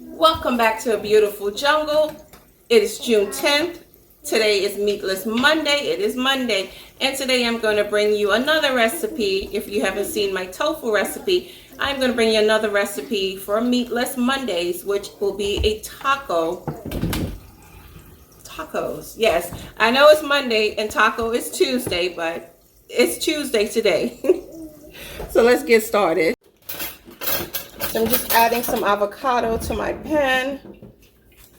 Welcome back to A Beautiful Jungle. It is June 10th. Today is Meatless Monday. It is Monday. And today I'm going to bring you another recipe. If you haven't seen my tofu recipe, I'm going to bring you another recipe for Meatless Mondays, which will be a tacos. Yes, I know it's Monday and taco is Tuesday, but it's Tuesday today. So let's get started. So I'm just adding some avocado to my pan.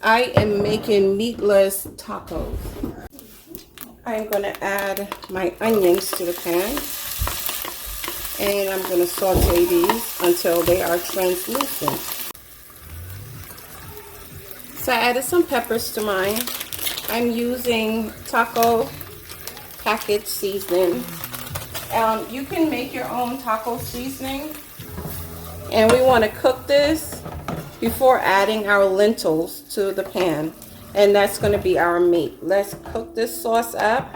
I am making meatless tacos. I'm going to add my onions to the pan. And I'm going to saute these until they are translucent. So I added some peppers to mine. I'm using taco package seasoning. You can make your own taco seasoning. And we want to cook this before adding our lentils to the pan. And that's going to be our meat. Let's cook this sauce up.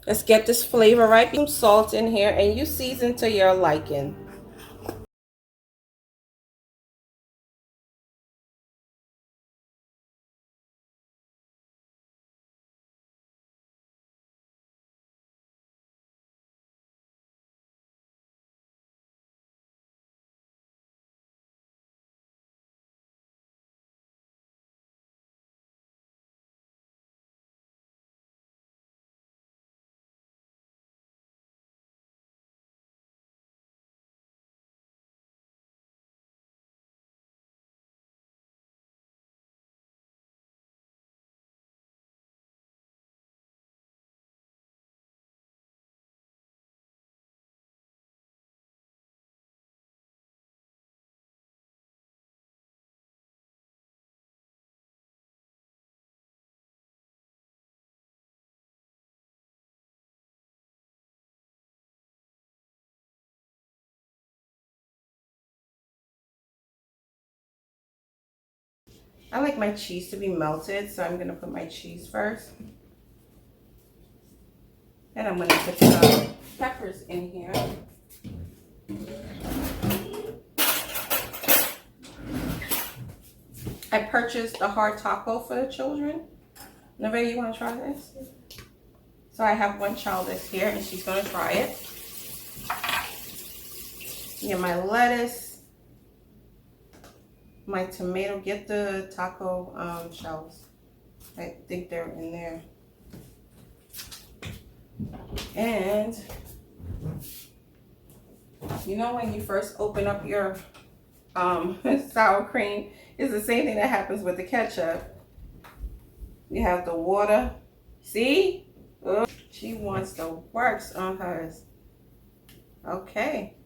Let's get this flavor right. Some salt in here and you season to your liking. I like my cheese to be melted, so I'm going to put my cheese first. And I'm going to put some peppers in here. I purchased a hard taco for the children. Nevaeh, you want to try this? So I have one child that's here and she's going to try it. Get my lettuce, my tomato, get the taco shells. I think they're in there. And you know when you first open up your sour cream, it's the same thing that happens with the ketchup. You have the water. See? Oh, she wants the works on hers. Okay.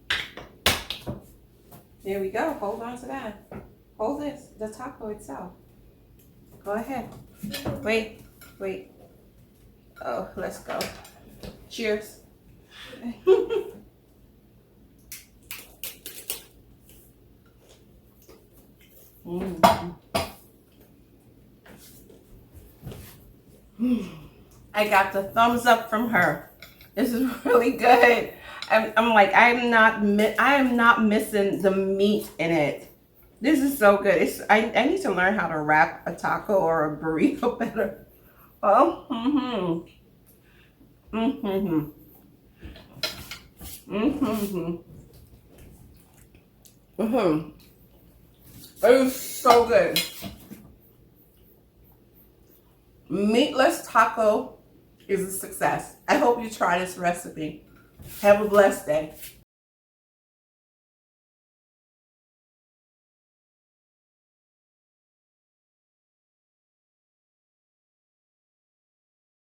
There we go. Hold on to that. Hold this, the taco itself. Go ahead. Wait. Oh, let's go. Cheers. I got the thumbs up from her. This is really good. I'm like, I am not missing the meat in it. This is so good. I need to learn how to wrap a taco or a burrito better. Oh, It is so good. Meatless taco is a success. I hope you try this recipe. Have a blessed day.